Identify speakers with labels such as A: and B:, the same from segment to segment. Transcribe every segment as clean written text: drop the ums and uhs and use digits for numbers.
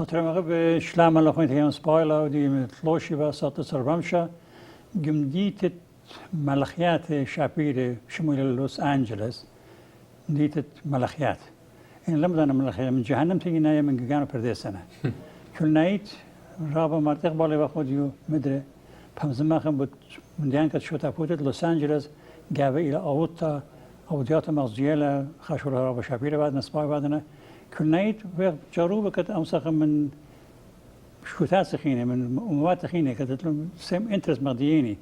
A: Atramaka be Shlam alachmit heyam spoila di tloshi va sat sarvamsha gimditet malachiat Shapire shmul Los Angeles ditet malachiat in lamdan malachiat من جهنم تيجي نايم من جانا پرده سنة كل نايت رابع مرتق بالي وخود يو مدري بمزما خم بود من ديان كت شو تفوتت لوس أنجلس جابه إلى أوتا أوديات مغزية خشورة رابع شابيرة بعد نسبة بعدنا كل نايت وقت جروبة كت أمسخ من شوتات سخينة من أموات سخينة كت لهم سام إنترس مغدييني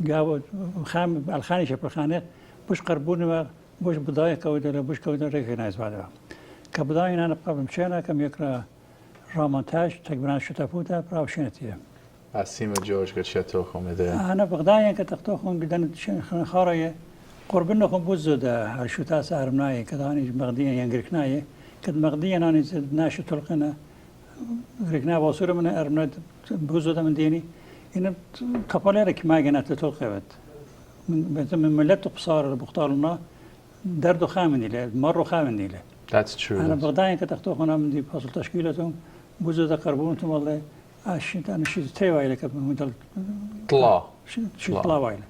A: جابوا خام الخاني شبر الخانة بوش قربون بوش بداية كودة بوش كودة ريكنايز بعدها كبداية أنا بقى بمشينا كم يقرأ رامونتاج تقريبا شتافوتا براوشينتيه.
B: اسیم جورج قد شتوخم ده.
A: أنا بغدايا كتختوخم بدن خارية قربنا خم بوزدا هالشوتا سارمناي كداني مغديا ينغركناي كد مغديا أنا ناش تلقنا غركنا وصور من أرمنا بوزدا من ديني إن كفالة كما جنات تلقبت من ملت بصار بختارنا درد خامني له مرة خامني له.
B: That's true.
A: أنا بغدايا كتختوخنا من دي فصل تشكيلتهم بوزدا قربونتهم والله أشيت أنا شيء تيوايله كمثل
B: طلا
A: شيء طلا وايله.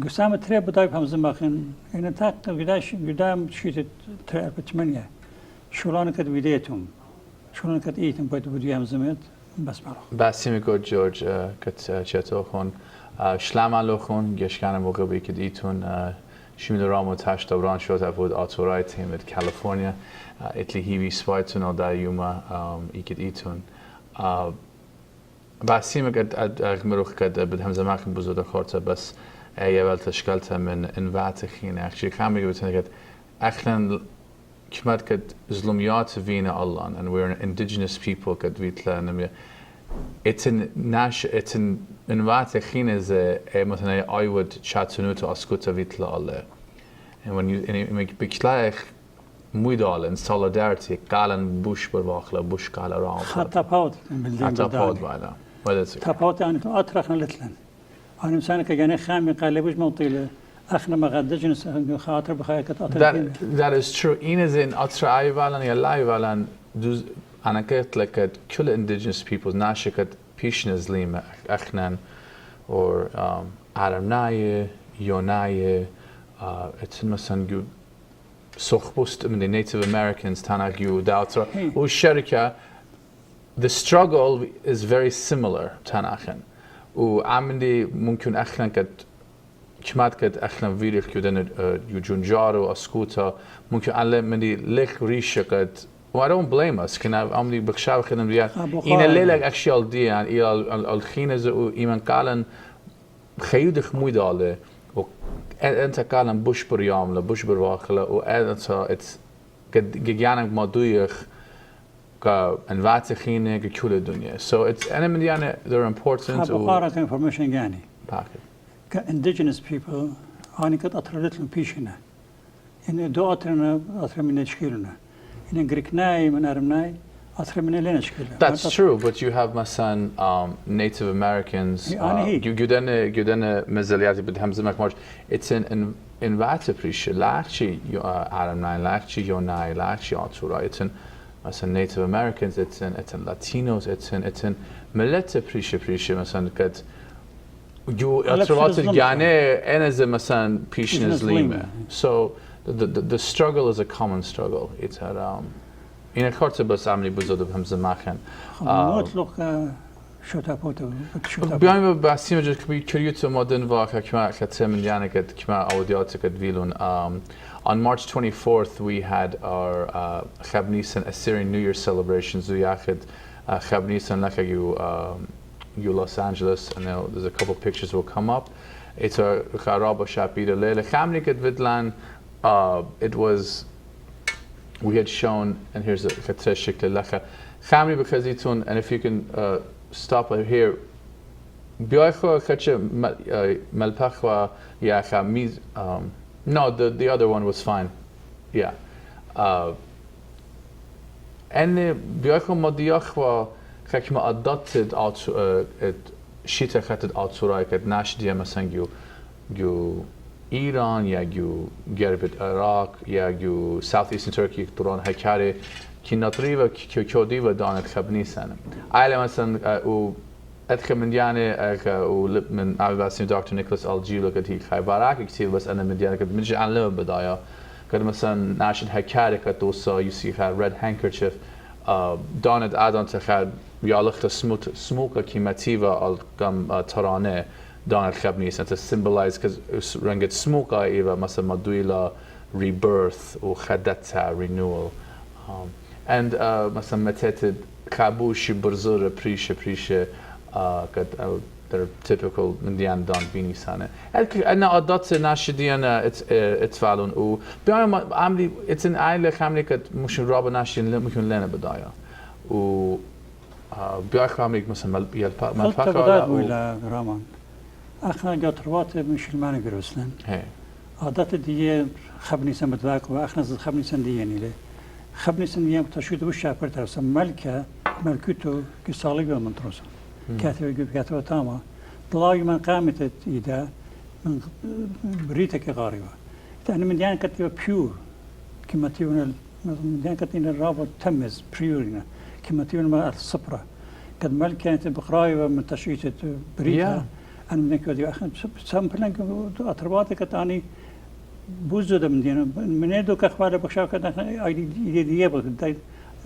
A: قسامة تري بداية بهم زماخن إن تاق قدام شيء تري بثمانية شلون كد بديتهم شلون كد إيتهم بديهم زمت بس مرة.
B: باسم قد جورج كت شتوخون شلام علوخون جشكان موقع بيكد إيتون شمل رامو تاش دوران شوت أفود آتوراي تيمت كاليفورنيا إتلي هيبي سوايتون أو دا يوما إيكد إيتون. باسم قد أغمروخ قد بدهم زماخن بزود خورته بس أول تشكلتها من انوات خينة أخشي كامل قلت قد أخلن كمات قد ظلميات فينا الله and we're an indigenous people قد ويتلا نمي اتن ناش اتن انوات خينة زي مثلا I would شاتنوتو أسكوتا ويتلا الله and when you بكلايخ مودال in solidarity قالن بوش برواخلا بوش قال رام
A: حتى باوت
B: حتى باوت بعدا
A: تابوت يعني أطرحنا لتلن أنا مسانا كجاني خامي قال لي بوش موطيله أخنا ما غدجنس خاطر بخير
B: That is true. إنز إن أطرح أي فعلان يلا أي فعلان دوز أنا قلت لك كل indigenous peoples ناشكت بيشنز ليم أخنان or عرمناية يوناية اتن مثلا جو سخبوست من the Native Americans تانا جو داوتر والشركة the struggle is very similar تاناخن وعملي ممكن أخلن كد كمات كد أخلن فيريخ كدن يجونجارو أسكوتا ممكن على مني لك ريشة كد I don't blame us كنا عملي بخشاو خدم ريال إن الليلة أكشيال دي يعني إلى الخينة وإيمان قالن خيودخ مويدالة وأنت قالن بوش بريامله بوش برواخله وأنت قد جيانك مادويخ كأنواع خينة ككل الدنيا. So it's أنا من يعني they're important.
A: بقارة information يعني.
B: باكر.
A: كindigenous people أنا كنت أطرحت لهم بيشنا. إن دو أطرحنا من نشكيلنا. إن غريكناي من أرمناي أطرح من لنا نشكيلنا.
B: That's true, but you have مثلا Native Americans. جودنا مزاليات بدهم زمك مرج. It's an أنواع بريش. لاكشي أرمناي لاكشي يوناي لاكشي أطورا. It's an مثلا Native Americans, it's in Latinos, it's in ملت بريشة مثلا كت جو أطروات الجانة أنا زي مثلا بيشنز ليمة. So the struggle is a common struggle. It's in a course بس عملي بزود بهمزة ماخن.
A: مطلق شو تابوتو.
B: بيعمل بحسين جد كريوتو مدن واقع كمان كتسمى يعني كمان أوديات كتفيلون. On March 24th, we had our Chabnis and Assyrian New Year celebrations. We had Chabnis and you Los Angeles, and there's a couple pictures will come up. It's a Charaba Shapira Lele. Chamniket Vidlan, it was, we had shown, and here's the Chatreshik Lecha. Chamni because it's on, and if you can stop here. Bioicho Kacha Melpachwa Yacha Miz. No, the other one was fine. Yeah. And bioicho modiachwa kachma adopted out it shita khated outsurai kat nashdia masangu you Iran ya you gerbit Iraq ya you southeastern Turkey turan hakare kinatriva kyodiva danet khabnisan aile masan u أدخل من ديانة ولب عباسين دكتور نيكولاس ألجيلو قد هي خيبارك كتير بس أنا من ديانة قد منجي عن لهم بداية قد مثلا ناشد هكاري قد توصى يسي خا red handkerchief دانت آدان تخاد يالخ سموكا كيماتيفا القم ترانة دانت خبنيس أنت symbolize كز رنجت سموكا إيرا مثلا مدويلا rebirth وخدتها renewal and مثلا متتد خابوشي برزورة بريشة قد they're typical Indian don bini sana. أنا أضطت ناشدينا اتفعلون و بيوم عملي it's an island عملي قد مش رابع ناشدين ممكن لنا بداية و بيوم عملي مثلا
A: ملفقة ولا ولا رامان أخنا قطروات مش المعنى جروسلن عادات دي خبني سمت ذاك وأخنا خبني سنديني له خبني سنديان تشوت وش عبرتها سم ملكته كسالي من تروسا كاتبة تاما طلاقي من قامت إذا من بريتة كغاربة أنا من ديان كاتبة بيور كما تيون من ديان كاتبة الرابط تمز بيورنا كما تيون ما الصبرة قد مال كانت بقرايبة من تشييت بريتة أنا من ديان كاتبة أخي سامبلنك أترباتي كتاني بوزودة من ديان من يدو كأخبار بخشاو كتاني إيدي ديابة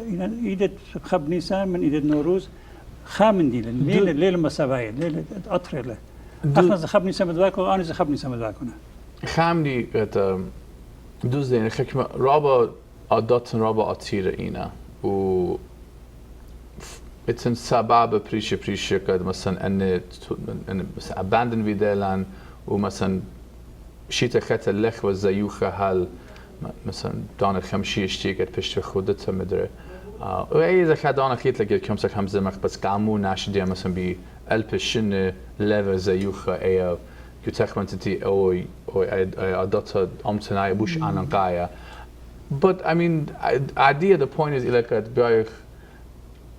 A: إيدي خب نيسان من إيدي نوروز خامن دي ليل مسابعي ليل أطري له أخنا زخبني سمدواكو أنا زخبني سمدواكونا
B: خامني قد دوزين خكمة رابا عاداتن رابا أطيرة إينا و اتن سبب بريشة قد مثلا أن مثلا abandon فيدالان ومثلا شيتا خات اللخ والزيوخة هال مثلا دان الخمشي اشتي قد بشت خودتها مدري وإذا كان خيط لقيت كم سك همزة مخ بس كامو ناشدي مثلا بألبشن ليفل زيوخة أي كتخمن تتي أو أدتها أمتناي بوش أنا قايا but I mean idea the point is إلى كت بياخ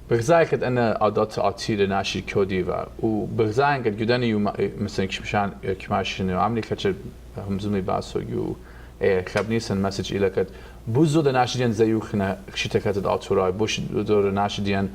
B: بغزاك أنا أدتها أطير ناشي كوديفا وبغزاك كت جداني يوم مثلا كمشان كماشين عملي كتشر همزمي باسو يو خبنيسن مسج إلى كت بوزود ناشدين زيوخنا شتكت الأطراء بوش دور ناشدين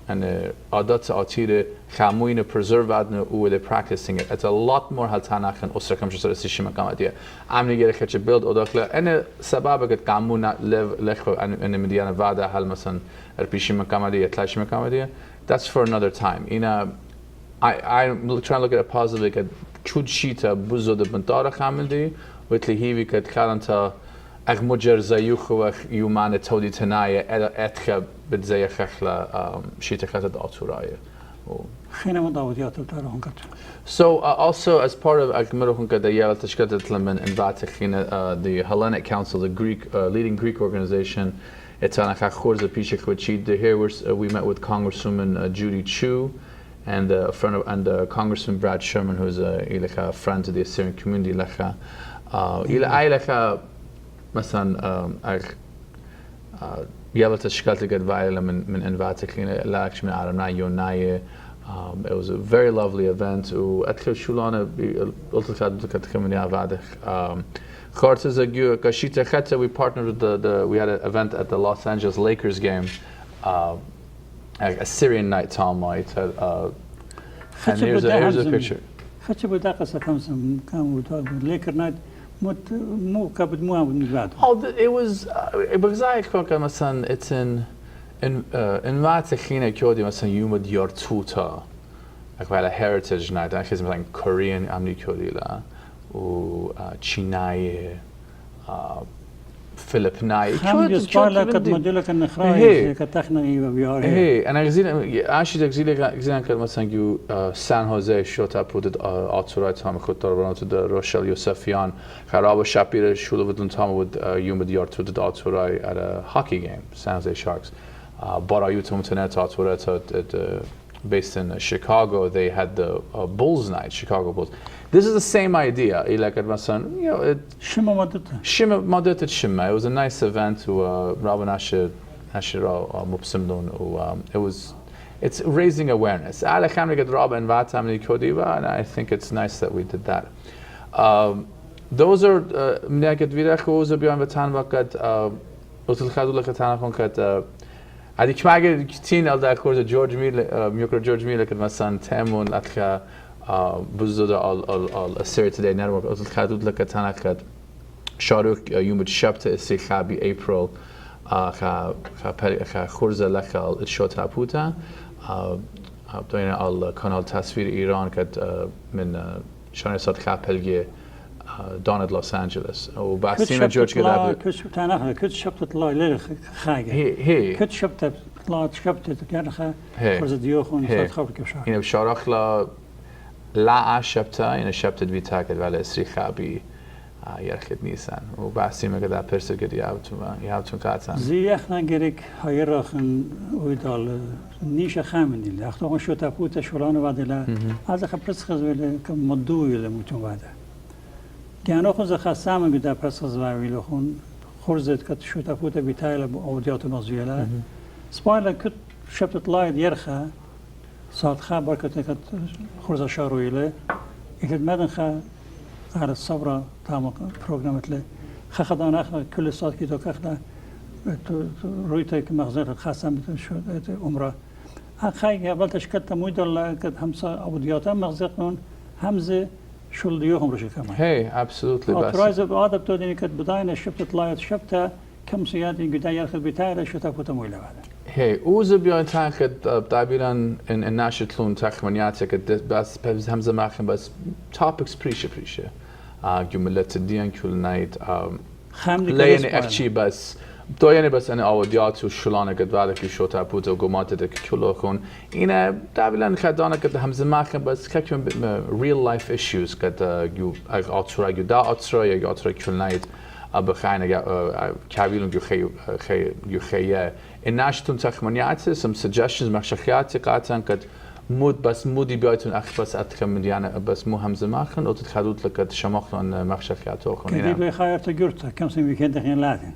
B: أن عادات أطيرة خاموين preserve عدنا و they practicing it. It's a lot more هالتانا خن أسرة كم شو استشي مكان دي. عملي جري كتش build أداكلا أنا سبب قد كامونا لخو أن مديانا بعد هال مثلا ربيشي مكان دي تلاش مكان دي. That's for another time. I'm trying to look at it positively. كد شود شيتا بوزود بنتارا خامل دي وتلي هيفي كد كارنتا أغمجر زيوخو يومان تودي تناية أتخب بتزي خخلة شيتا خاتد أطوراية.
A: خينا مضاوديات بتاعهم كت.
B: So also as part of أغمرهم كده يال تشكتت لمن انبعت خينا the Hellenic Council, the Greek leading Greek organization. It's on a خورز بيشك وتشيد. Here we met with Congresswoman Judy Chu and a friend of Congressman Brad Sherman, who's a friend to the Assyrian community. إلى مثلا يلا تشكلت قد فايلة من انفاتك لا أكش من عالمنا يوناية. It was a very lovely event وأدخل شو لانا قلت لك كتكمل يا بعدك. خارتز كشيتا خدت we partnered with we had an event at the Los Angeles Lakers game Assyrian night Talmite. And here's a picture.
A: خدش بوده قصة كم بوده لكن نايت مو كبد مو عم نبعد.
B: Oh, it was because I cook مثلا it's in وقت خینه کودی مثلا یوم دیار توتا اقوال heritage night actually مثلا Korean امنی کودی لا و چینای فیلیپینای
A: هم يسبالا قد مدلك النخراي كتخني وبيار
B: هي انا غزيل كان مثلا جو سان هوزه شوتا پودد آتورایت هم خود داربان تو در روشل یوسفیان خراب شپیر شوله ودن تام ود یوم دیار تو در آتورای at a hockey game San Jose Sharks برایوت متنت آتورایت based in Chicago they had the Bulls night Chicago Bulls. This is the same idea. Like مثلا, you know, Shima مادت Shima. It was a nice event. Rabban Ashira Mupsimdun. It's raising awareness. And I think it's nice that we did that. Those are مناقد ويرخوز بيان بتان وقت أتلخذوا لك تانكون كت هذه كم أجد كتير على كورس جورج ميل كت مثلا تامون أتخا بزود al Assyria Today Network أتلخذوا لك تانك شارك يوم الشبت استخابي April خا خورز لك الشوت هابوتا بدوين على قناة تصوير إيران كت من شانه صد خابلجي دانت لوس أنجلوس وبعدين جورج كده
A: كنت شبت طلع ليل خاجة
B: هي
A: كنت شبت طلعت شبت كان خورز ديوخون صد خابل كشار
B: هنا بشارك لا شبتة هنا شبت بيتاكد ولا استخابي يرخد نيسان وبعدين ما قدر برسل قد يهابتون كاتان
A: زي احنا جريك هيرخن ويدال نيشة خامن دي اختو شو تابوت شولانو بعد لا هذا خبرس خزوله كمدو ولا متون بعد كانوا خذ خاصام قد برس خزوله خون خرزت كت شو تابوت بيتايل اوديات مزيله سبايلا كت شبت لايد يرخا صارت خبر كت خرزه شارويله يكد مدن خا على الصبرة تام برنامج له خدنا أخذ كل صاد كده كأخذ رويته كمخزن خاصة شو عمره خايف قبل تشكلت موديل كده همسة أودياته مخزن همزة شو اللي يوهم رشة كمان.
B: Hey, absolutely.
A: أترايز بعد بتوديني كده بداية شفت طلعت شفتها كم سيادة قدام يأخذ بتاعه شو تفوت مويله هذا.
B: Hey, اوز بیان تاخد تعبیران in ناشتلون تخمینیاتی که بس همزه ماخن بس topics پریشه جملت دیان کل نایت لین اخچی بس تو یعنی بس ان آودیات و شلانه قد ولی که شوتا بود و گمات ده که کلو خون اینه تعبیران خدانه که همزه ماخن بس که کم real life issues که جو آترای جو دا آترای یا آترای کل نایت بخاینه کابیلون جو خیه الناشتون تخمینیاتی some suggestions مخشخیاتی قطعاً که بس مودی بیایتون اخ بس اتکم دیانه بس مو همزه ماخن او تخدود لکت شماخلون مخشخیاتو خون
A: کدی به خیرت گرت کم سیم ویکند خین لاتین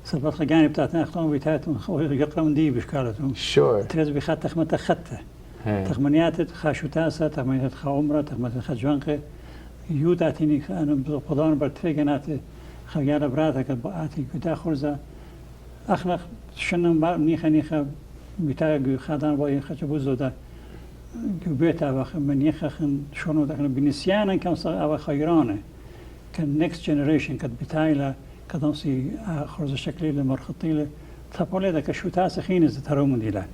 A: سبب خجانی بتاعتنا اختون بتاعتون يقرأون دي بشكالتهم
B: sure
A: تريز بخات تخمت خته تخمنيات خاشوتاسه تخمنيات خعمره تخمنيات خجوانقه يوداتيني انا بقدان برتفقنات خيال براتك باتي كدا خرزه اخنخ شنو نيخه بتاع خدان باي خجبوز ده بيتا واخ من يخن شنو ده بنسيانا كان او خيرانه كان نيكست جنريشن كد بتايلا كدنسي خرز شكلي مرخطيله تابوله ده كشوتاس خينز ترومن ديلا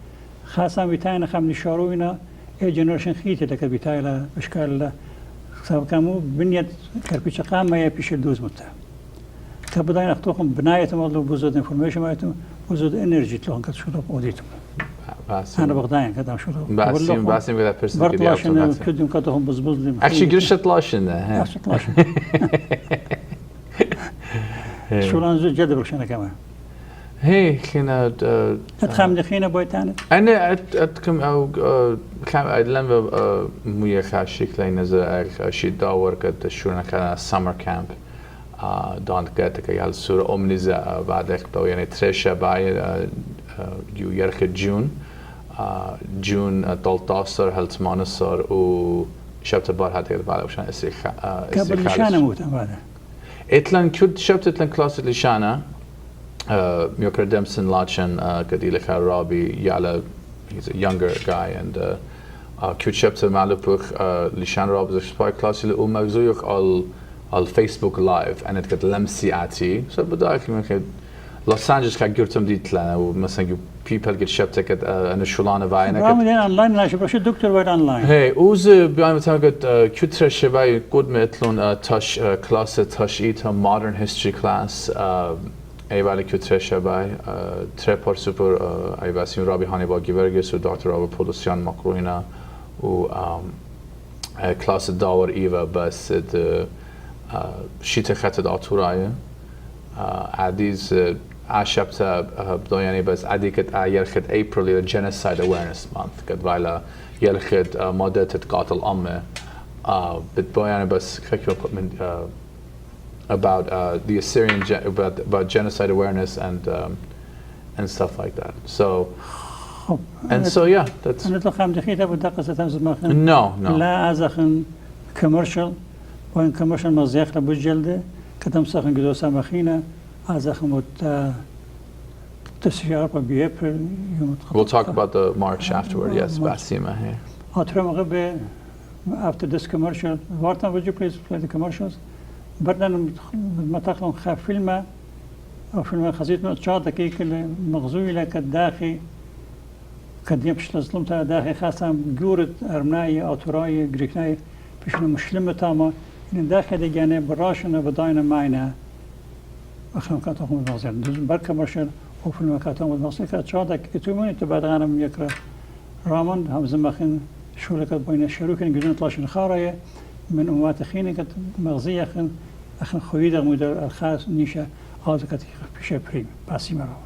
A: خاصه بتاعنا خم نشاروينا اي جنريشن خيته ده بتايلا بشكل سبب كمو بنيت كربيش قام ما يبيش الدوز متى كبداين اختوكم بنايه موضوع بوزود انفورميشن مايتم بوزود انرجي تلون كتشوتو اوديتم انا بغداين كدام شوتو
B: باسم كذا بيرسون
A: برطلاشن كدم كدهم بزبز لي
B: اكشلي قرشت لاشن ها
A: شو لانزو جد برشنا كمان
B: هي خينا
A: اتخام دخينا بويتان
B: انا اتكم او خام لما مويه خاشيك لين نزل شي داور كد شورنا كان سمر كامب دان كاتك يال سورة أمنيزة بعدك بو يعني تريشة باي يو يرخ جون 13 هلت مانصر و شبت بار هذا بعد وشان استيخ
A: قبل لشانة موت بعد
B: اتلان كود شبت اتلان كلاس لشانة ميوكر دمسن لاتشن كدي لك رابي يالا he's a younger guy, and Kutchepte Malupuk Lishan Rob the spy class il Magzuyuk al Facebook Live, and it got Lemsi Ati. So, but I can Los Angeles had Gurtum Ditla, or Masangu people get Sheptek at an Shulana Vine.
A: Online, I should doctor were online.
B: Hey, Uze, behind the time got Kutre Shebai, good metlon, Tush class, Tush Ita, modern history class, Evali Kutre Shebai, Trepor Super, Ivasim Rabbi Hannibal Givergis, or Dr. Robert Polusian Makruina, who class Dawar Eva, Bas, the Shita Khated Aturaya, Adiz. عشبت بدوياني بس عديكت يرخد April the Genocide Awareness Month قد فايلا يرخد مدة تقاتل أمة بدوياني بس من about the Assyrian about genocide awareness and stuff like that. So yeah, that's no.
A: لا أزخن commercial وين commercial مزيق لبجلده كتم سخن قدو سامخينا.
B: We'll talk about the march afterward. Yes, Basima here.
A: After this commercial, Vartan, would you please play the commercials? But then, متاخلون خا فيلم أو فيلم خزيت من الشاطئ كي كل مغزوي لك الداخل قد يمشي لظلم تاع داخل خاصة جورد أرمناي أو تراي غريكناي بيشنو مشلمة تاما إن داخل يعني براشنا بداينا معنا أخنا كاتهم المغزير دوز بركمرشل وفيلم كاتهم المغزير كاتشاطئ كتومين تبعد غانم يكره رامن هم زمخن شو لك بين الشروكين جزون طلاشن خارية من أموات خيني كت مغزية أخن خويدة مدير الخاص نيشة هذا كت بيشة بريم باسي مرة.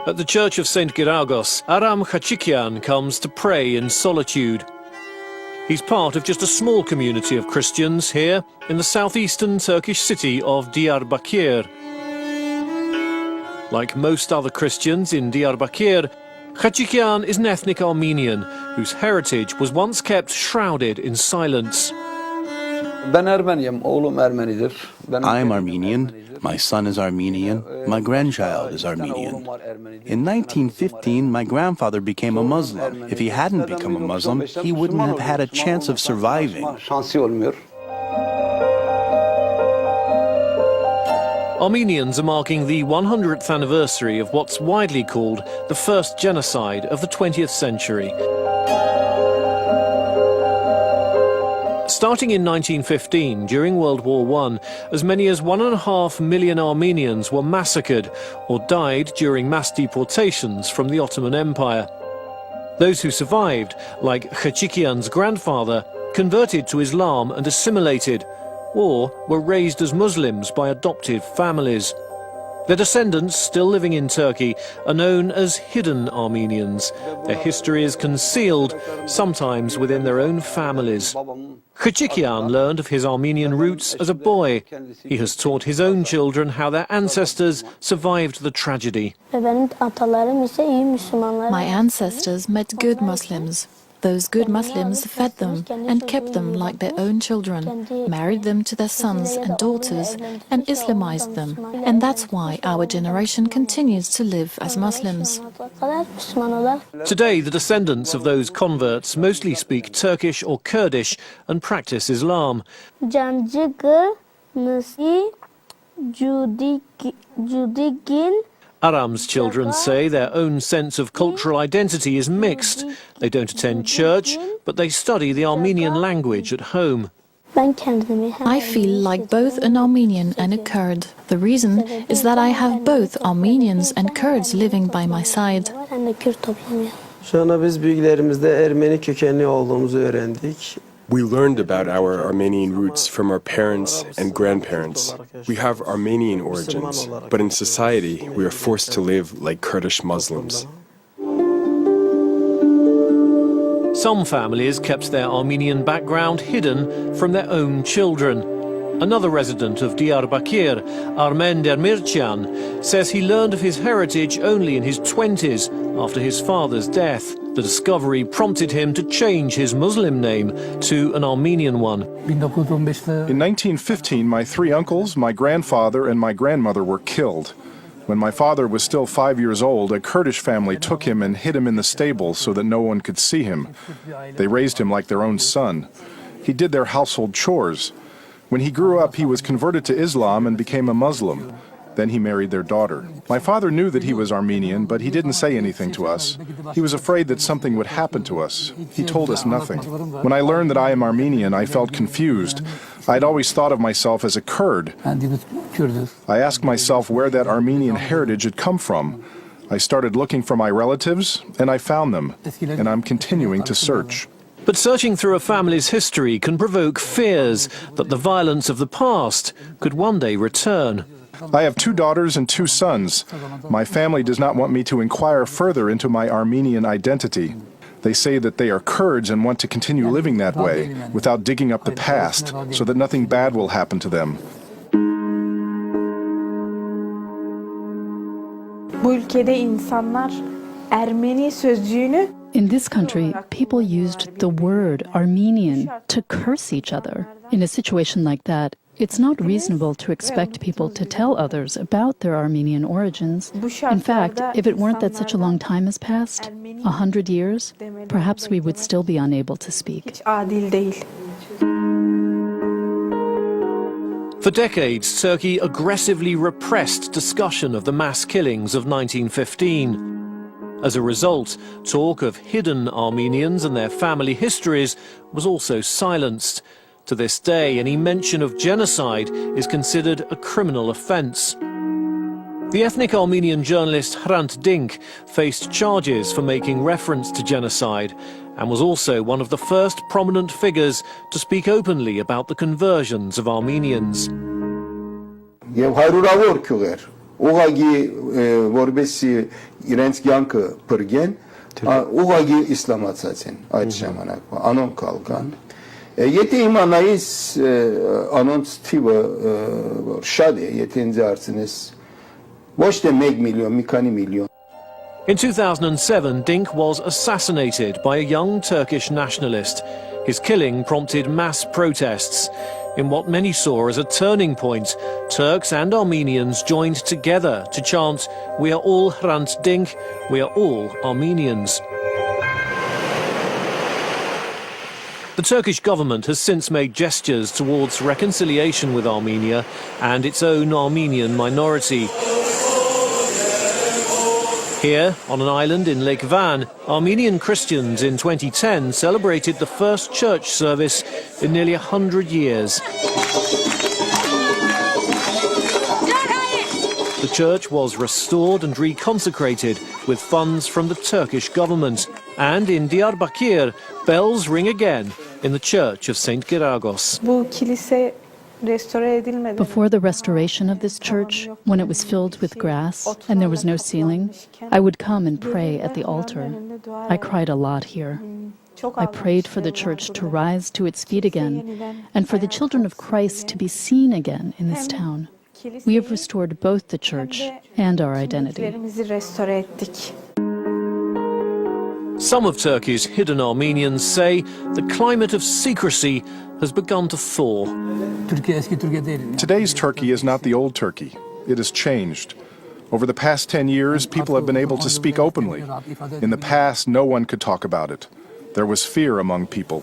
C: At the Church of St. Giragos, Aram Khachikian comes to pray in solitude. He's part of just a small community of Christians here in the southeastern Turkish city of Diyarbakir. Like most other Christians in Diyarbakir, Khachikian is an ethnic Armenian whose heritage was once kept shrouded in silence.
D: I am Armenian, my son is Armenian, my grandchild is Armenian. In 1915, my grandfather became a Muslim. If he hadn't become a Muslim, he wouldn't have had a chance of surviving.
C: Armenians are marking the 100th anniversary of what's widely called the first genocide of the 20th century. Starting in 1915, during World War I, as many as 1.5 million Armenians were massacred or died during mass deportations from the Ottoman Empire. Those who survived, like Khachikian's grandfather, converted to Islam and assimilated, or were raised as Muslims by adoptive families. Their descendants, still living in Turkey, are known as hidden Armenians. Their history is concealed, sometimes within their own families. Khachikian learned of his Armenian roots as a boy. He has taught his own children how their ancestors survived the tragedy.
E: My ancestors met good Muslims. Those good Muslims fed them and kept them like their own children, married them to their sons and daughters, and Islamized them. And that's why our generation continues to live as Muslims.
C: Today, the descendants of those converts mostly speak Turkish or Kurdish and practice Islam. Aram's children say their own sense of cultural identity is mixed. They don't attend church, but they study the Armenian language at home.
E: I feel like both an Armenian and a Kurd. The reason is that I have both Armenians and Kurds living by my side.
F: We learned about our Armenian roots from our parents and grandparents. We have Armenian origins, but in society we are forced to live like Kurdish Muslims.
C: Some families kept their Armenian background hidden from their own children. Another resident of Diyarbakir, Armen Demircan, says he learned of his heritage only in his 20s after his father's death. The discovery prompted him to change his Muslim name to an Armenian one.
G: In 1915, my three uncles, my grandfather, and my grandmother were killed. When my father was still 5 years old, a Kurdish family took him and hid him in the stable so that no one could see him. They raised him like their own son. He did their household chores. When he grew up, he was converted to Islam and became a Muslim. Then he married their daughter. My father knew that he was Armenian, but he didn't say anything to us. He was afraid that something would happen to us. He told us nothing. When I learned that I am Armenian, I felt confused. I'd always thought of myself as a Kurd. I asked myself where that Armenian heritage had come from. I started looking for my relatives, and I found them, and I'm continuing to search.
C: But searching through a family's history can provoke fears that the violence of the past could one day return.
G: I have 2 daughters and 2 sons. My family does not want me to inquire further into my Armenian identity. They say that they are Kurds and want to continue living that way, without digging up the past, so that nothing bad will happen to them.
H: Bu ülkede insanlar Ermeni sözcüğünü
I: In this country, people used the word Armenian to curse each other. In a situation like that, it's not reasonable to expect people to tell others about their Armenian origins. In fact, if it weren't that such a long time has passed, 100 years, perhaps we would still be unable to speak.
H: hiç adil değil.
C: For decades, Turkey aggressively repressed discussion of the mass killings of 1915. As a result, talk of hidden Armenians and their family histories was also silenced. To this day, any mention of genocide is considered a criminal offence. The ethnic Armenian journalist Hrant Dink faced charges for making reference to genocide and was also one of the first prominent figures to speak openly about the conversions of Armenians.
J: Ուղղակի որբեսի իրենց կյանքը բրգեն, ուղղակի իսլամացած են այդ ժամանակվա, անոնք կալկան։ Եթե իմանայիս անոնց թիվը շատ է, եթե ինձ հարցնես, ոչ թե 1 միլիոն, մի քանի միլիոն։
C: In 2007, Dink was assassinated by a young Turkish nationalist. His killing prompted mass protests. In what many saw as a turning point, Turks and Armenians joined together to chant, "We are all Hrant Dink, we are all Armenians." The Turkish government has since made gestures towards reconciliation with Armenia and its own Armenian minority. Here, on an island in Lake Van, Armenian Christians in 2010 celebrated the first church service in nearly 100 years. The church was restored and reconsecrated with funds from the Turkish government. And in Diyarbakir, bells ring again in the church of St. Giragos.
H: Bu kilise restore edilmeden
I: Before the restoration of this church, when it was filled with grass and there was no ceiling, I would come and pray at the altar. I cried a lot here. I prayed for the church to rise to its feet again and for the children of Christ to be seen again in this town. We have restored both the church and our identity.
H: kimliklerimizi restore ettik.
C: Some of Turkey's hidden Armenians say the climate of secrecy has begun to thaw.
G: Today's Turkey is not the old Turkey. It has changed. Over the past 10 years, people have been able to speak openly. In the past, no one could talk about it. There was fear among people.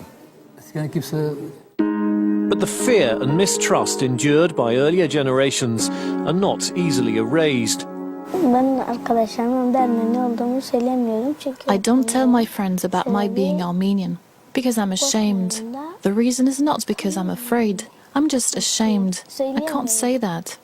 C: But the fear and mistrust endured by earlier generations are not easily erased.
E: I don't tell my friends about my being Armenian because I'm ashamed. The reason is not because I'm afraid. I'm just ashamed. I can't say that.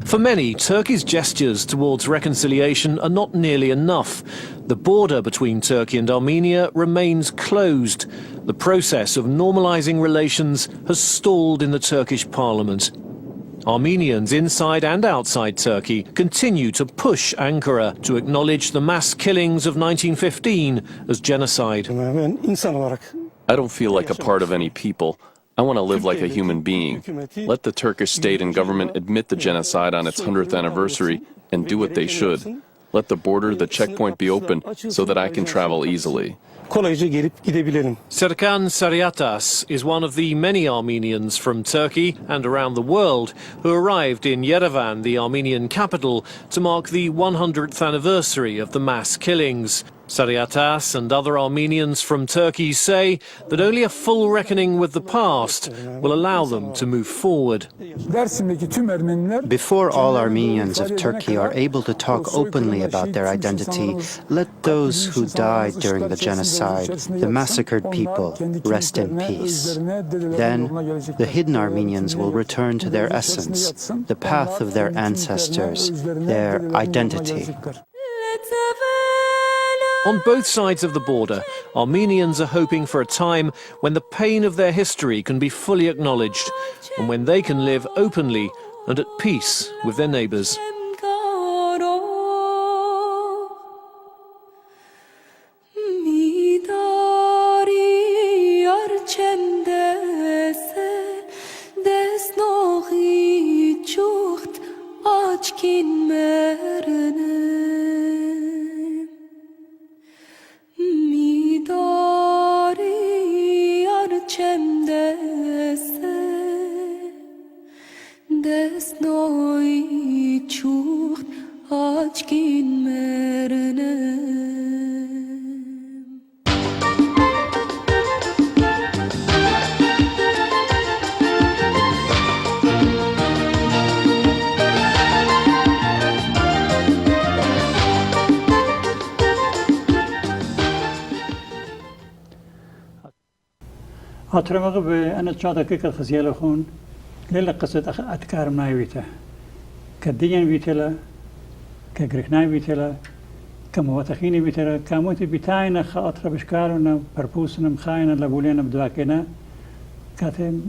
C: For many, Turkey's gestures towards reconciliation are not nearly enough. The border between Turkey and Armenia remains closed. The process of normalizing relations has stalled in the Turkish parliament. Armenians inside and outside Turkey continue to push Ankara to acknowledge the mass killings of 1915 as genocide.
K: I don't feel like a part of any people. I want to live like a human being. Let the Turkish state and government admit the genocide on its 100th anniversary and do what they should. Let the border, the checkpoint be open so that I can travel easily.
C: Serkan Saryatas is one of the many Armenians from Turkey and around the world who arrived in Yerevan, the Armenian capital, to mark the 100th anniversary of the mass killings. Saryatas and other Armenians from Turkey say that only a full reckoning with the past will allow them to move forward.
L: Before all Armenians of Turkey are able to talk openly about their identity, let those who died during the genocide, the massacred people, rest in peace. Then, the hidden Armenians will return to their essence, the path of their ancestors, their identity.
C: On both sides of the border, Armenians are hoping for a time when the pain of their history can be fully acknowledged and when they can live openly and at peace with their neighbours.
A: أترمغ بأنا تشاطا كيكا خزيالة خون ليلة قصة أتكار مناي بيتا كديان بيتلا كغريكناي بيتلا كمواتخيني بيتلا كاموتي بيتاينا خاطر بشكالنا بربوسنا مخاينا لبولينا بدواكنا كاتم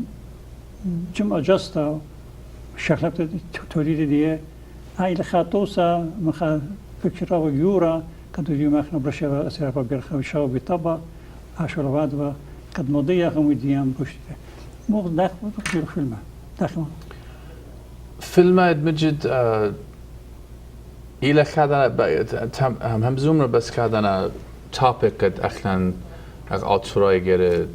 A: جم أجستا شكلت توليد دي هاي لخاطوسا مخا فكرة ويورا كدو ديو ماخنا برشا أسيرا ببيرخا وشاو بطبا عشو لبادوا قد مضيع خموديان بوشته مو داخل في فيلم داخل
B: فيلم مجد إلى كذا هم زومر بس كذا topic قد أخلان أطفال غير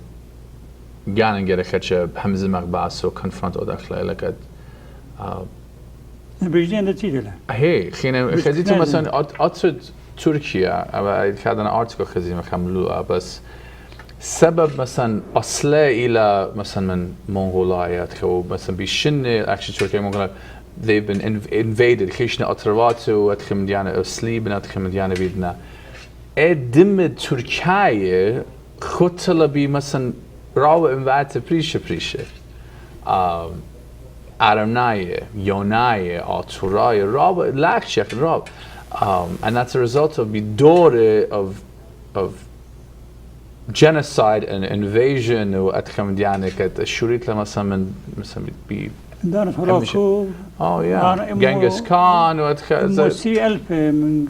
B: جانن غير خدشه هم زمق باسو confront أو داخله إلى قد
A: بيجين نتيجة
B: هي خينا خزيتو مثلا أطفال تركيا أو كذا article خزيمة خملوه بس سبب مثلا أصله إلى مثلا من منغوليا تخو مثلا بيشن actually تركيا منغوليا they've been invaded خيشنا أطرواتو أتخم ديانا أسليبنا أتخم ديانا بيدنا دم تركيا خطلا بي مثلا راو انفات بريشة Aramnaya, Yonaya, Aturaya, Rab, Lakshak, Rab, and that's a result of the daughter of genocide and invasion. وأتخم ديانك الشريط لما سمن بي. Oh yeah, Genghis Khan وأتخم.
A: موسي ألف من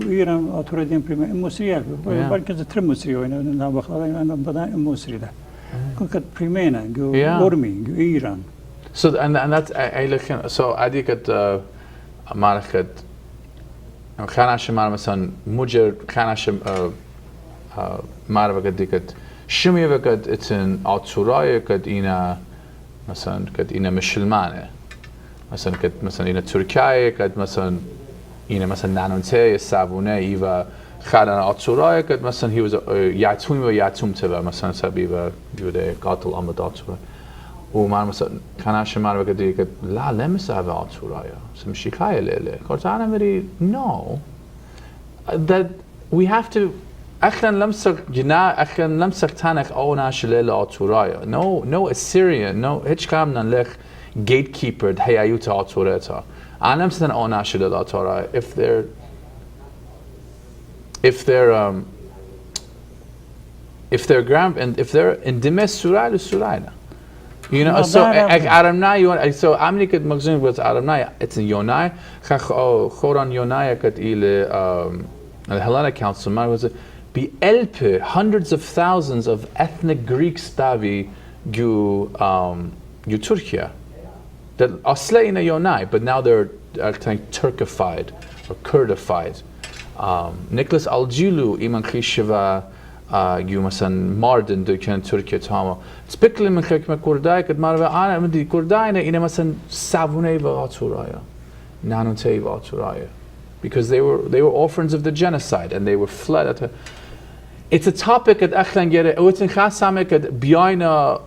A: إيران أتوردين بريمة موسي ألف. بركز ترم موسي وين أنا بخلا أنا بدأ موسي ده. كنت بريمينا جو أورمي جو إيران.
B: So and that's I look so عادي كت معركة خانش مع مثلا مجر خانش معرفة قد كت شمية وقد إتن عطوراية قد إنا مثلا قد إنا مسلمانة مثلا قد مثلا إنا تركيا قد مثلا إنا مثلا نانونتي السابونة إيفا خالنا عطوراية قد مثلا هي يعتوم ويعتوم تبع مثلا سبيبا يوده قاتل أمد عطوراية ومع مثلا خانش معرفة قد لا لمس هذا عطوراية سمشي كاية ليلة قلت أنا مري no that we have to أخن لمسك جنا أخن لمسك تانك أو ناشلة عطورايا no Assyrian no هيش كامنا لك gatekeeper هي أيوتا عطورتها أنا لمسنا أو ناشلة عطورايا if they're in دمس سورينا you know so Aramnai you want so عملي كد مخزون بس Aramnai it's in Yonai خوران Yonai كد إلى الهلانة council ما was بألب hundreds of thousands of ethnic Greeks باوی جو Turkey. That أصلا إنا يوناي, but now they're Turkified or Kurdified. Nicholas Algilu إيمان خيشوا جو مثلا ماردن دو كان تركيا تاما. سبكل من خيك ما كرداي كد مرة أنا مدي كرداينا إنا مثلا سافوني واتورايا, نانوتي واتورايا, because they were orphans of the genocide and they were fled at. It's a topic that أخلان جرى وتن خاص عمك بيانا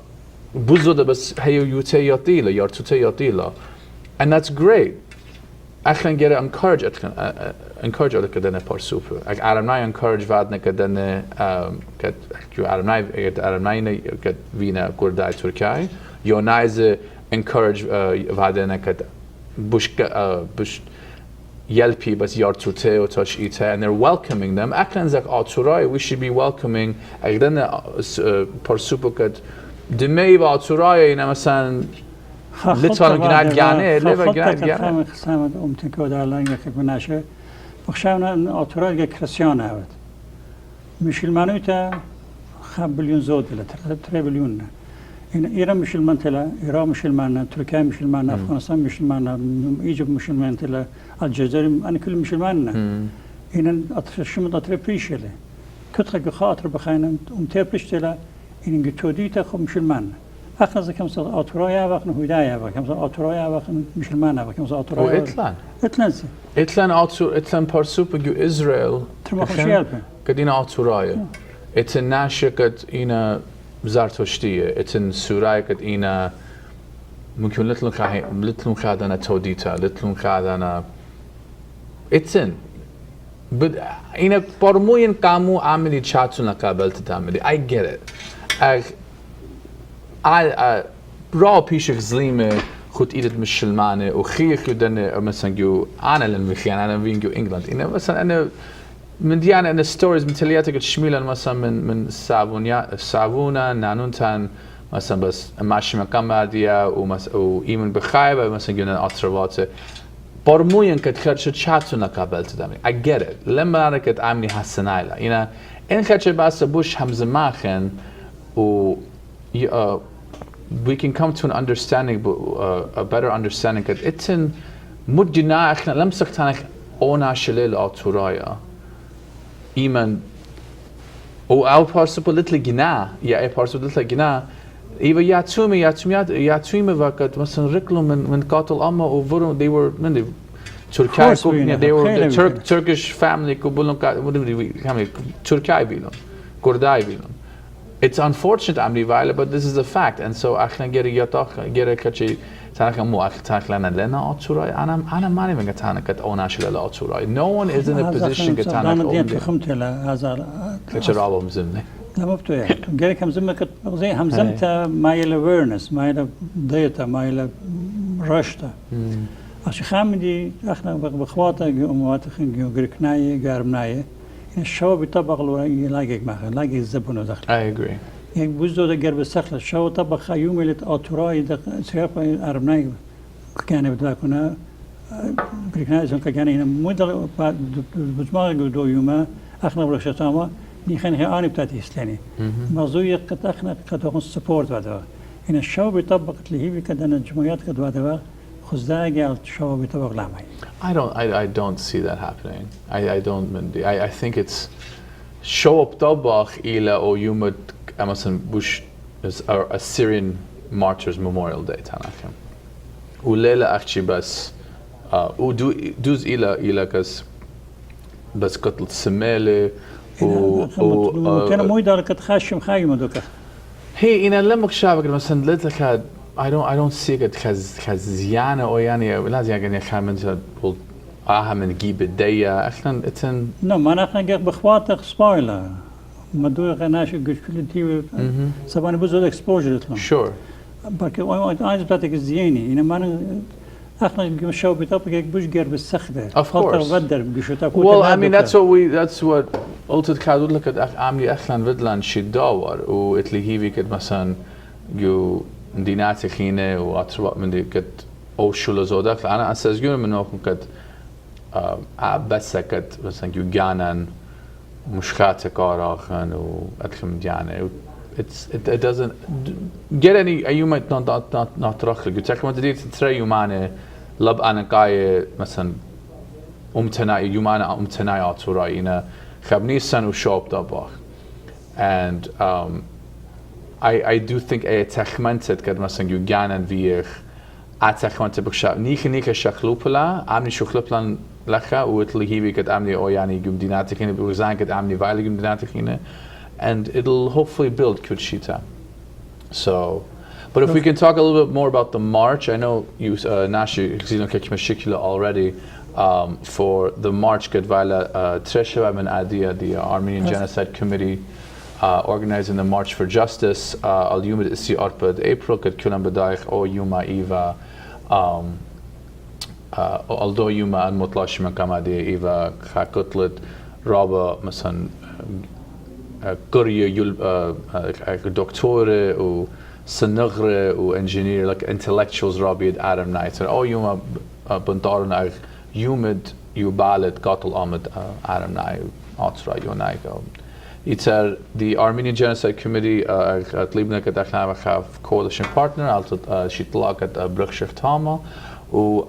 B: بزود بس هيو يوتي يطيلا يارتوتي يطيلا, and that's great. أخلان جرى encourage أولا كدنا بارسوبو. أرمناي encourage بعدنا كدنا كد أرمناي كد فينا كرداي تركيا. يونايز encourage بعدنا كد بوش يلبي بس يارتوتي وتاش إيتا, and they're welcoming them. أخلان زك آتوراي we should be welcoming. أخدنا بارسوبو كد دمي بآتوراي إنا مثلا لطفاً جناد جانه لبا جناد جانه.
A: خسامة أمتك ودارلان يكيب مناشه بخشاونا آتوراي كريستيان هود. مشلمانويتا 5 بليون زود لا 3 بليون. إن إيران مشلمان تلا, إيران مشلمان, تركيا مشلمان, أفغانستان مشلمان, إيجيبت مشلمان تلا, الجزائر أنا كل مشلماننا. إن أترشمت أتربيشله. كتر خاطر بخينا أمتبرش تلا إن جتودي تخو مشلمان. أخذ كم صار آتورايا وقن هدايا وكم صار آتورايا وقن مشلمان وكم صار آتورايا.
B: إتلان إتلان بارسوب جو إسرائيل. كدينا آتورايا. إتن ناشكت إنا زرتشتية. إتن سوراي كد إنا ممكن لتلون خادنا توديتا لتلون خادنا. إتن. بد إنا برموين قامو عملي شاتونا قابلت تعملي. I get it. را پیش غزلیمه خود ایدت مشلمانه و خیلی دنه مثلا جو أنا للمخيان أنا وين جو إنجلند إنه مثلا أنا من ديانا أنا ستوريز من تلياتك تشميلا مثلا من سابونا نانونتان مثلا بس ماشي مقام بعديا وإيمن بخايبة مثلا جونا أطرواته برموين كد خرجت شاتونا قابلت دامي I get it لما أنا كد عاملي حسنايلا إنه إن خرجت بس بوش همز ماخن و we can come to an understanding, a better understanding. That it's in mudjina. إحنا لم سكتانك أونا شليل آتورايا. إيمان أو بارسبو لتل جنا يا أي بارسبو لتل جنا. إيوه ياتومي وقت مثلا ركلوا من قاتل أما وفروا they were من the Turkey they were the Turkish family كبولن كامل Turkey بيلون كرداي بيلون. It's unfortunate Amri Vaila, but this is a fact, and so أخنا جري كتشي تانك مو أخ تانك لنا أتوراي أنا ما نبغى تانك أوناش للا أتوراي. No one is in a position كتانك
A: أنا دي خمت له هذا
B: كتشي رابو مزمني.
A: لا مبتوع. جري كم زمن كت زي هم زمت ما يلا awareness ما يلا data ما يلا رشته. عشان خامدي أخنا بخواطة جومات خن جركناي جارمناي. الشوا بيطبق لو يلاقيك معه لاقي الزبون ودخل.
B: I agree.
A: يعني بوزو ده قرب السخلة الشوا طبق يوم اللي أطراي ده سيابا أرمناي كان بدأكنا بريكنا إذا كان هنا مدة بزمان قدو يوما أخنا برشتاما نيخن هي آني بتاعتي إسلامي. موضوع قد أخنا قد أخون سبورت بعده. إن الشوا بيطبق اللي هي كدنا الجمعيات قد بعده
B: I don't see that happening. I don't. I think it's show up طبخ إلى أو يوم مثلا bush Assyrian Martyrs Memorial Day تناكم. وليلة أختي بس ودوز إلى كس بس قتل سمالة
A: كان مو يدار كتخاشم خايم دوكا.
B: هي إن لما كشافك مثلا لتك I don't see it خزيانة أو يعني لازم يعني خامن تقول من جيب الدية أصلاً إتن.
A: نعم أنا خن بخواتك سبايلا ما دوي غناش قش كل تي سباني بزود exposure إطلاً.
B: Sure.
A: بركة عايز بتاعتك الزيني إن ما أنا أخنا جمشوا بطبقك بوش قرب السخدة.
B: Of course. Well, I mean that's what قلت كادول لك عاملي أخلاً بدلان شداور وإتلي هيفي كد مثلاً جو ديناتي خينة وأتربط من دي كد أو شو لزودك أنا أساسجون منهم كد بس كد مثلا جو جانن مشكات كاراخن وأدخل يعني it doesn't get any you might not رخل قلت لك ما تدري تتريو معنا لب أنا قاية مثلا أمتناع يومانا أمتناع عطوراينا خبني سن وشوب دباخ and I do think a تخمنت كد مثلا يوجانا فيخ أتخمنت بخشاب نيخ شخلوبلا عمني شخلوبلا لخا وتلي هي كد عمني أو يعني جمديناتي خينه بوزان كد عمني فايل جمديناتي خينه and it'll hopefully build Kuchita. So, but if we can talk a little bit more about the march, I know you Nashi already for the march Gadvaila Treshev and Adia, the Armenian Genocide Committee, organizing the March for Justice. Al Yumid Isi Arpad April Kad Kulam Badaich O Yuma Eva Aldo Yuma and Mutlash Makamadi Eva Khakutlet Raba Masan قرية دكتورة و سنغرة و engineer like intellectuals رابيد Adam Knight أو يوم بنتارنا يومد يبالد قاتل آمد Adam Knight أطرا يونايك إتر the Armenian Genocide Committee تليبنا كدخنا بخاف coalition partner على شيطلاقة برخشف تاما و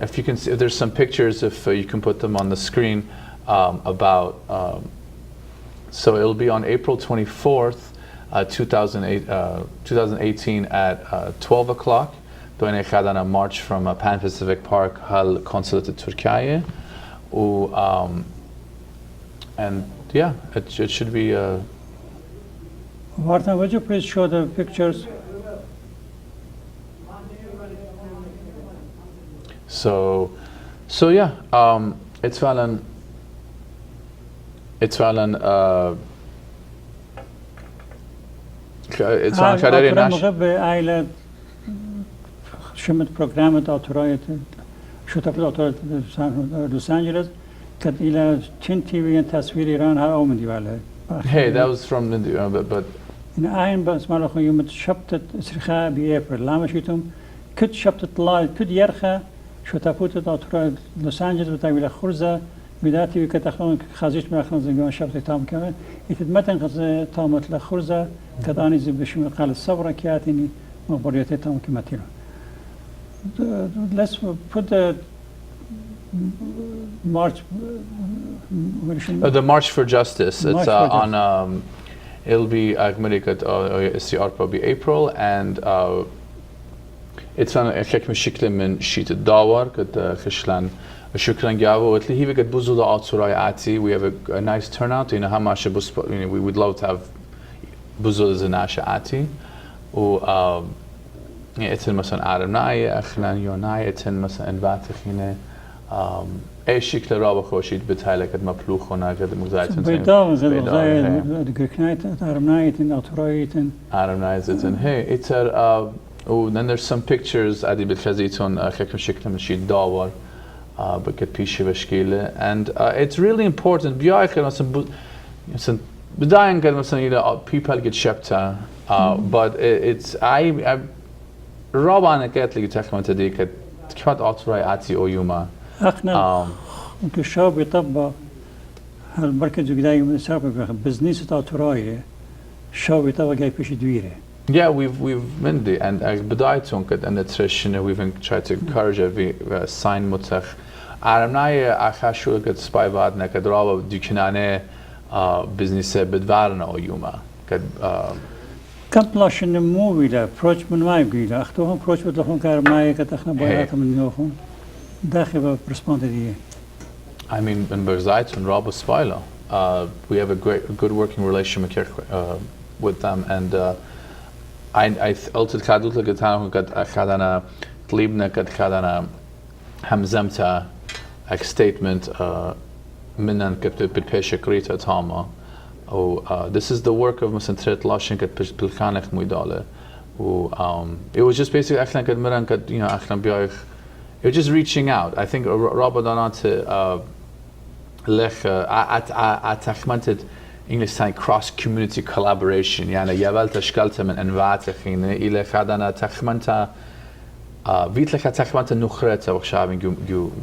B: if you can see if there's some pictures if you can put them on the screen about so it'll be on April 24th, 2018 at 12 o'clock. Doine khadana march from Pan Pacific Park hal consulate Turkey. And yeah, it should be.
A: Martin, would you please show the pictures?
B: So yeah, it's Valen. It's Valen. It's Valen Kaderi Nash.
A: عائلة شمت برنامج أطراية شوتافل أطراية لوس أنجلس كانت إلى تنتي تصوير إيران ها أو من ديوالها.
B: Hey, that was from the but.
A: إن أين بس ما لقوا يوم شبتت سرخة بأبريل لما شيتم كد شبتت لا كد يرخة شوتافوت أطراية لوس أنجلس بتاعي خرزة بدايتي كتخلون خازيش من زنجان شبت تام كمان يتمتن خز تامت لخرزة كداني زي بشمل قال الصبر كياتني مبريتي تام كماتيرو. Let's put the march.
B: The March for Justice. It's on. It'll be will be April and it's on شكل مشكلة من شيت الدوار كد خشلان. شكرا جاوا قلت لي هي بقت بوزو دا عطراياتي we have a nice turnout you know how much we would love to have بوزو زناشاتي و اتن مثلا عربناي اخلان يوناي اتن مثلا انفاتخينه اي شكل رابع خوشيد بتهايلة قد مبلوخونا قد مزايتن
A: بيضاء زي دقيقنايت عربنايتن أطرايتن
B: عربنايتن hey اتر then there's some pictures عدي بالخزيتون خيكم شكل من شيد داور بكت بيشي بشكيلة and it's really important بيايخ مثلا بداية قد مثلا people get شبتها but it's I رابعنا قالت لي تخمن تدي كت كفات أطراي آتي أو يوما
A: أخنا ممكن الشاب يطبق هالمركز قداي من السابق بزنس أطراي الشاب يطبق جاي بيشي دويرة.
B: Yeah, we've been there, and بدايتهم كد and it's we've tried to encourage every sign متخ. عربناي أخاشوا كد سباي بعدنا كد رابع ديكنانه business بدوارنا أو يوما كد.
A: كم بلاش النمو بيلا approach من ما يقيلا أختهم approach بدلهم كارماي كتخنا باياتهم من يوخون داخل برسبوند دي.
B: I mean, in Berzait and Rabba Spila, we have a good working relationship with them, and I ultimately كادوت لقيتهم قد خدنا طلبنا قد خدنا همزمتا a statement منن قد بالبيش كريتا تاما. This is the work of مثلا تريت لاشين قد بالخانق ميدالة. It was just basically احنا قد مرن قد احنا بياخ. It was just reaching out. I think Rabba Donat لخ اتخمنت English saying cross community collaboration يعني يابل تشكلت من انواع خينه الى خدنا تخمنت فيت لك تخمنت نخرت وخشابين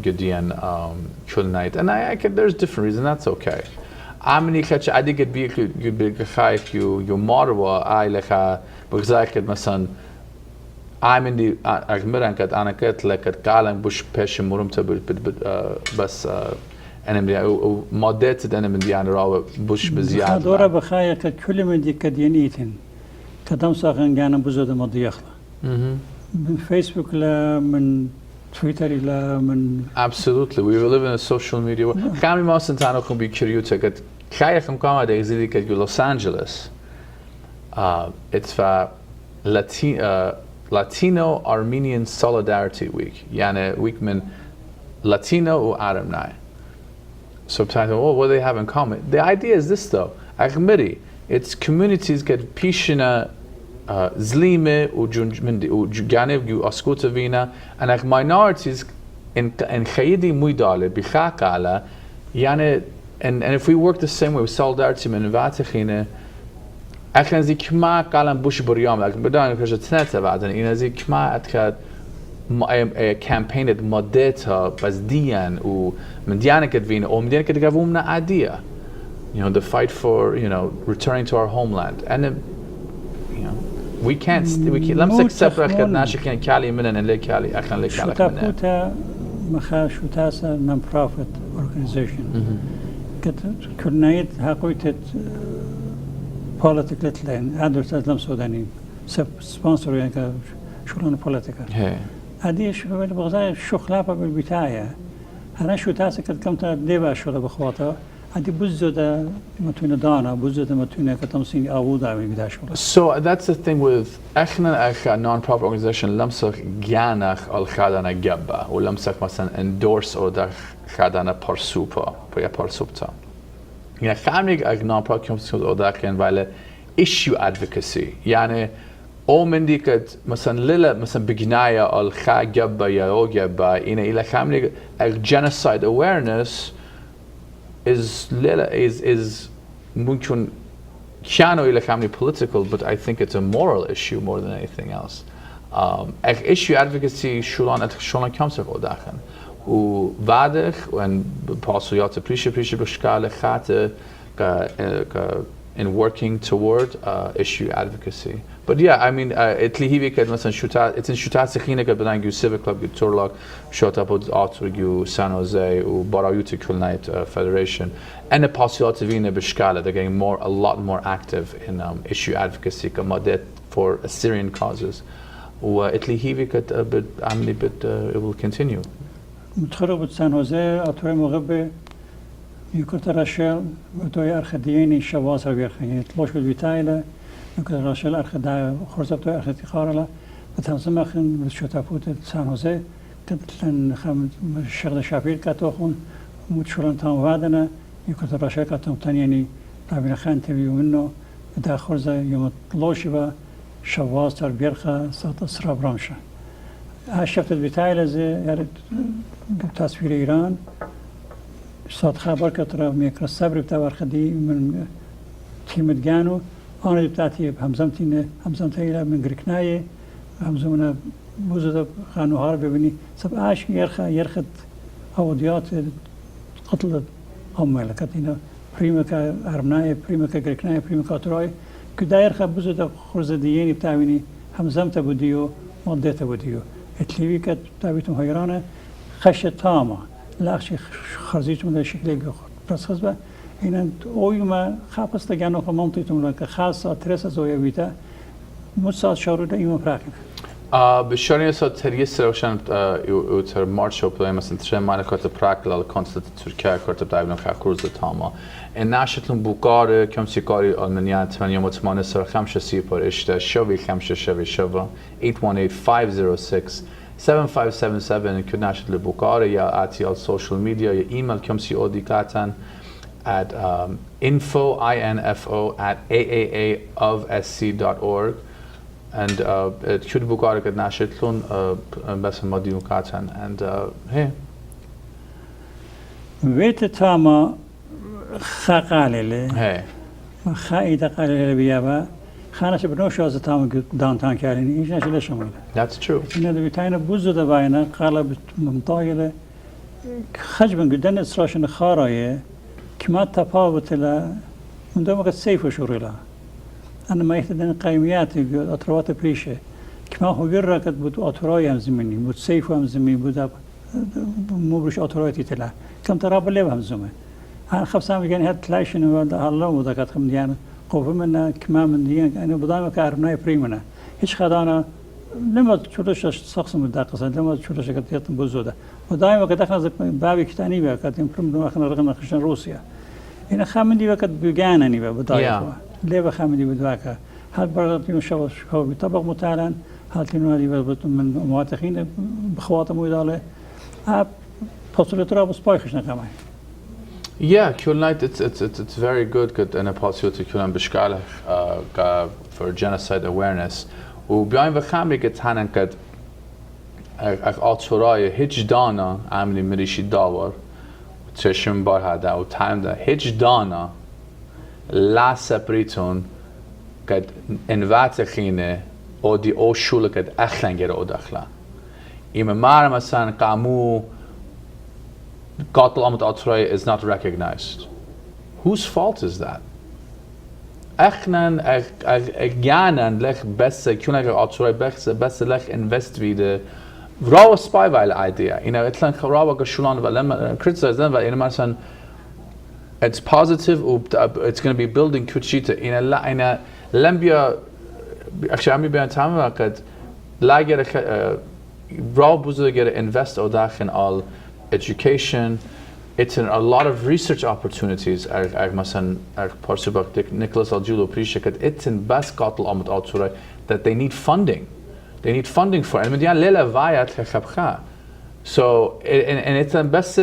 B: جديان كل night and I there's different reasons that's okay عامني كاتش عادي قد بيك خايف يو مروة لك بغزاك مثلا عامني أجمران كات أنا كات لك قالن بوش بيش مرمته بس أنا من مادات أنا من يعني راو بوش بزيادة
A: دورة بخايا كل من دي كدينيتين كدام ساقن جانا بزود مضيخلا من فيسبوك لا من تويتر لا من
B: Absolutely, we live in a social media world. Kami masen tano kan be curious kat kaya kam kama de zili kat Los Angeles. It's for Latino Armenian Solidarity Week. Yani week men Latino or Arab. So what do they have in common? The idea is this though. Agmiri, it's communities get pishina zlime u juganev u askutavina and minorities in khayidi muidale bikhakala yani and if we work the same way with solidarity men vatikhine اخن زي كما قالن بوش بريام لكن بدان كجت سنه بعدين ان زي كما اتكاد campaigned مدتها بس ديان ومن ديانه كدفين او من ديانه كدغومنا عاديه the fight for returning to our homeland and we can't لمسك سبرة كدناش كان كالي منن اللي كالي اخن اللي كالي
A: شتاكوتا مخا شتاسا non-profit organization كنايت هاقويتت political لين ادرس لم سوداني سبونسر يعني شغلانه بوليتيكا هذه شو بغزاي شخلافه بالبدايه انا شو تاسك كنت ديبا شغله بخواطه هذه بزوده متونه دانا بزوده متونه كتمسين اودا من بدايه شغله.
B: So that's the thing with احنا non-profit organization لمسك جانخ الخدانه جبا ولمسك مثلا endorse او ده خدانه پارسوپا یا پارسوپتا يعني خامنيك non-profit companies او ده كان ولی issue advocacy يعني او من ديك مثلا للا مثلا بجناية الخا جبا يا او جبا إلى خامنيك genocide awareness is ممكن كانوا إلى خامني political but I think it's a moral issue more than anything else. issue advocacy شلون كمسك او داخل وبعدك وان باسويات بريشة بشكال خاطر in working toward issue advocacy. But yeah, I mean, it's in Shutat Sekhina kad bedan civic club Turlock shot up with Arthur San Jose u Barayuti Kulnight Federation and the Pasiativina Bishkala they're getting a lot more active in issue advocacy for Assyrian causes. It will continue.
A: متخرج San Jose أطوي مغبى يكتر راشل وتوي أرخديني شواص بيرخي تلاش بالبتايلة يكتر راشل أرخدا خرزة توي أرخدي خارلة بتهمزم أخن بشوتافوت سان هوزي كتلن خم شغل شابير كاتوخون متشولن تام وادنا يكتر راشل كاتوم تانيني تابين خان تبيو منه بدا خرزة يوم تلاش با شواص تر بيرخا سات أسراب رامشة هاشفت البتايلة زي يعني تصوير إيران صاد خبر كتر ميكرو الصبر بتاع خدي من تيم دجانو أنا بتاعتي همزمتي من غريكناية همزمنا بوزد خانو هار ببني سب عاش يرخد أوديات قتل أمي كاتينا بريمة كأرمناية بريمة كغريكناية بريمة كاتراي كدا يرخد بوزد خرزديين بتاعيني همزمت بوديو مدته بوديو اتليفي كت بتاعتهم هيرانة خشة تامة لا أخشى خرزيت من الشكل بس خزبة هنا أويما خابس تجانو خمانتيتهم لك خاصة ترس زويا بيتا مساعد شارودا إيمان براكن.
B: بالشارع صار تريس روشن يوتر مارش أو مثلا ترى ما نكرت براك للكونسلت تركيا كرت بتاعنا خاكروز تاما. الناشطون بوكار كم سيكاري ألمانيا 8 سر 5 سيبر إشتا شوي 5 شوي 818-506-7577 كنا نشط لبوكاري يا آتي على السوشيال ميديا يا إيميل كم سي أودي كاتن at info@aaofsc.org and كل بوكاري كنا نشط لون بس مديون كاتن and hey
A: ويت تاما خاقالي
B: hey
A: خايدة قالي بيابا خانش بنوش از تام دانتان كارين إيش نشيله شموله.
B: That's true.
A: إنه بيتاينا بوزو دباينا قالب ممطايلة خجبن قدن إسراشن خاراية كما تفاوت لا من دوما قد سيف شورلا أنا ما يهتدين قيميات أطروات بريشة كما هو جرى قد بدو أطراي هم زمني بود سيف هم زمني بود مو برش أطرايتي تلا كم ترى بالله هم زمن أنا خفسام يعني هاد تلاش إنه الله وذاك خم ديانا قوة منا كما من ديان أنا بدايما كأربناي بريمنا هيش خدانا لما تشوفش شخص مدقق لما تشوفش قد يتم بزوده ودائما قد أخذ بابي كتاني بقى قد يمكن أن أخذ رقم خشن روسيا هنا خامدي وقد بيجانني بقى بداية ليه بخامدي بدواك هل برضه شو هو بطبق متعلن هل تنو هذه من مواتخين بخواطم ويداله بوصل ترى بس بايخش نكمل
B: Yeah, Kulnite, it's very good. Good and a possibility Kulan Bishkala for genocide awareness. وبيان بخامي كتحنن كد أطراي هج دانا عملي مريشي داور تشم بار هذا وتايم ده هج دانا لا سبريتون كد انوات خينه او دي او شول كد أخلن غير او دخلا. إما مار مثلا قامو قاتل أمد أطراي is not recognized. Whose fault is that? اخنا اجانا لك بس كنا اطراي بس لك invest في raw spy by idea اتلان raw كشلون لما criticize them مثلا it's positive it's going to be building كوتشيتا لا لمبيا actually عمي بيان تمام قد لا غير raw بوزو غير invest او داخل all education. It's a lot of research opportunities. مثلا participate Nicholas Aljulo appreciate it's in best قاتل أمد أطراي that they need funding. They need funding for. and مديان ليلة فايات خبخا. So and it's in best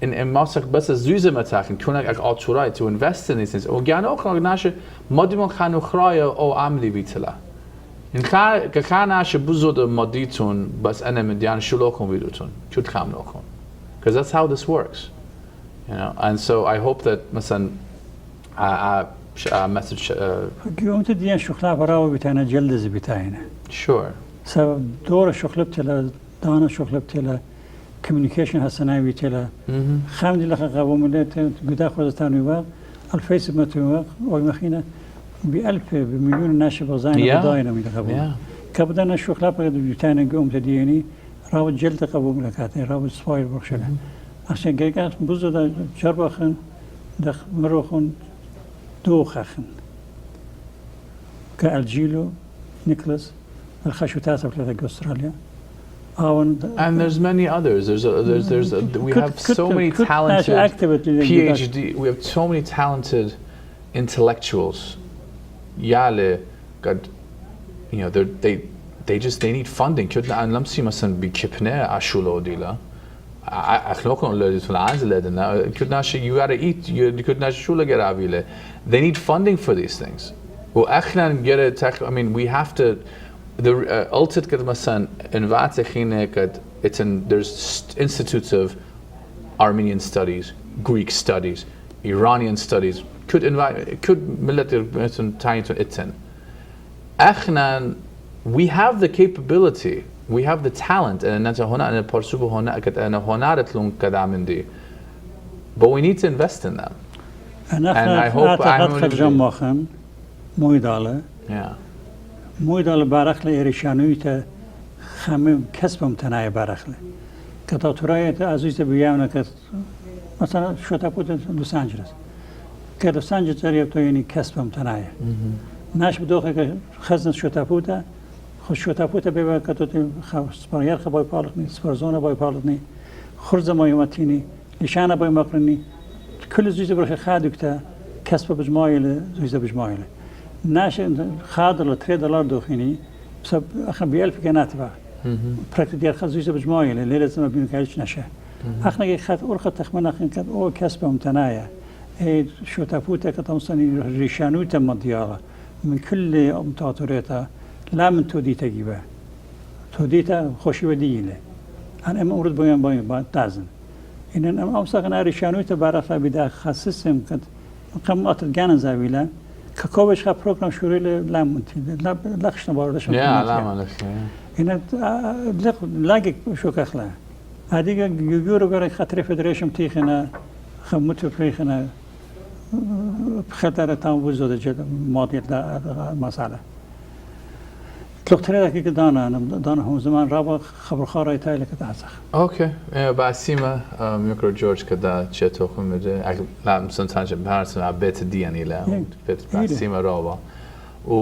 B: in ماسك بس زوجة متاخن كونك أطراي to invest in these things. وجانا أخرى ناش مديمون خانو خرايا أو عملي بيتلا. إن كخاناش بزود مديتون بس أنا مديان شو لكم بيدوتون شو تخامنوكم. Because that's how this works, and so I hope that مثلا message.
A: يوم تدين شغلة براو بتاعنا جلد بتاعنا.
B: Sure.
A: سبب دور الشغلة بتلا دانا الشغلة بتلا communication هالسنة بتلا. خامد لك قوم اللي قد أخذ تاني الفيسبوك متوقع ويمخينا بألف بمليون ناس بزاين بداينا من القوم. كبدنا الشغلة بتاعنا قوم تديني. راو جلد قبول لكاتي راو سواير برشلة عشان كذا بوزو جربخن دخ مروخن دوخخن كالجيلو نيكلاس الخشوتات في أستراليا
B: and there's many others we have so many talented PhD we have so many talented intellectuals يالي قد they need funding. كنا نمسي مثلا بكبنة عشولو ديلا. أخلاقهم اللي في العازلة دنا. كنا شيء you gotta eat. كنا شو لقى رابيله. They need funding for these things. وأخنا نجرا I mean we have to. The ultimate كده مثلا إنفات خينة كد there's institutes of Armenian studies, Greek studies, Iranian studies. could ملة مثلا تاني إتن. أخنا we have the capability, we have the talent, and but we need to invest in them. And I hope I'm
A: مويدال بارخل إيريشانويته خمم كسبهم تناي بارخل كتاتوراية عزيز بيامنا كت مثلا شو تابوت لوس أنجلس كلوس أنجلس أريبتو يعني كسبهم تناي ناش بدوخه خزن شو تابوته خوش شو تابوته بيبقى كتوتي سبارير خباي بالغني سبارزونا باي بالغني خرزة ما يومتيني لشانة باي مقرني كل زوجة بروح خادكتا كسب بجمايل زوجة بجمايل ناش خادر $3 دوخيني بسبب أخنا ب1000 كناتبه براكتي ديال خد زوجة بجمايل اللي لازم بينو كايش نشة أخنا جي خد أورخة تخمن أخنا كد أو كسبهم تنايا شو تابوته كتمصني ريشانوته مضيارة من كل أمتاطوريته لا من توديته جيبه توديته خوشي وديله أنا أم أورد بيان تازن إن أنا أمسكنا ريشانوته بعرفها بدا خصصهم كد قمات الجانن زاويله ككوبش خا بروجرام شوري لا منتي لا لخش نباردش
B: لا ما لخش
A: إن لاقي شو كخلا هذيك يجورو غير خاطر فيدريشن تيخنا خمتو فيخنا خطر تام وجود جد ماضي مسألة دكتورة که دانه هم زمان رابع خبر خارای تایل که تحسخ.
B: اوکی. باسیما میکرو جورج که دا چه توخم میده. لا مثلا تنجم بحث عبیت دیانی لا. بیت باسیما رابع. و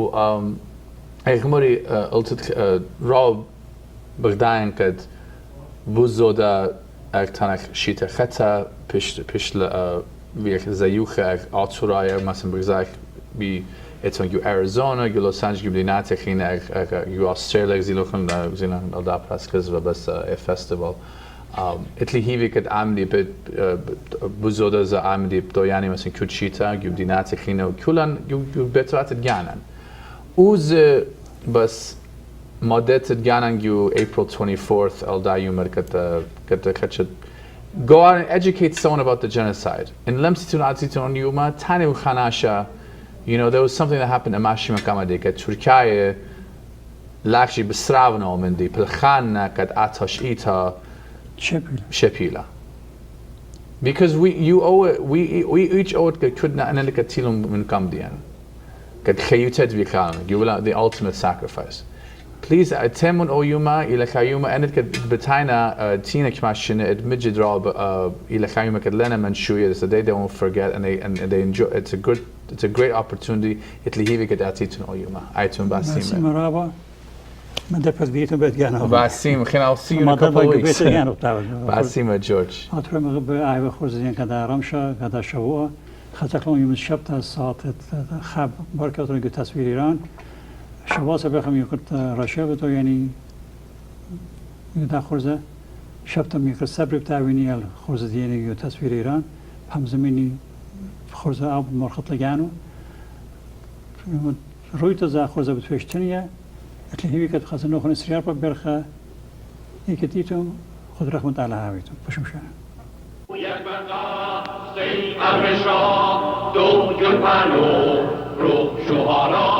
B: اگموری التت راب برداین کد بوزودا اکتانک شیت خطا پیش ویک زیوخه آتورای مثلا بگذار بی اتون جو اریزونا جو لس آنجلس جو بینات خینه جو استرالیا زیلوخن زیلان الدا پراسکز و بس فستیوال اتلی هیوی کد عملی بد بزودا ز عملی دویانی مثلا کودشیتا جو بینات خینه و کلان جو بترات جانن اوز بس مادت جانن جو April 24th الدا یومر کد کچت go out and educate someone about the genocide. In Lemsitun Atzitun Yuma, Tani Khanasha, you know, there was something that happened in Mashima Kamadika, Turkaya, Lakshi Besravno Mindi, Pilkhana Kat Atash Ita Shepila. Because we each owe it Kudna and Elikatilum Minkamdian. Kat Khayutet Vikhan, you will the ultimate sacrifice. Please, Temun Oyuma, Ilakayuma, and it could Betaina, Tina Kmashina, it Midjidrab, Ilakayuma, Kadlena, Manshuya, so they don't forget and they enjoy. It's a great opportunity. It Lihivi Kadati to Oyuma. Aitun Basim. Basim, I'll see you in a couple of weeks. Basim, George.
A: I was خورزين كذا رمشة كذا شبوة خاتكلون يوم الشبت الساعة خب بركة رجع تصوير إيران شباسه بخم يكرت رشا بتو يعني يدا خورزه شبت ميكر صبر بتاعيني الخورزه ديني يو تصوير إيران هم زميني خورزه أب مرخط لجانو رويت ذا خورزه بتوشتنيه اللي هي كانت خاصة نخون إسرائيل برخة يكتيتم خد رحمة على هاويتم بشمشان
M: روح شهرا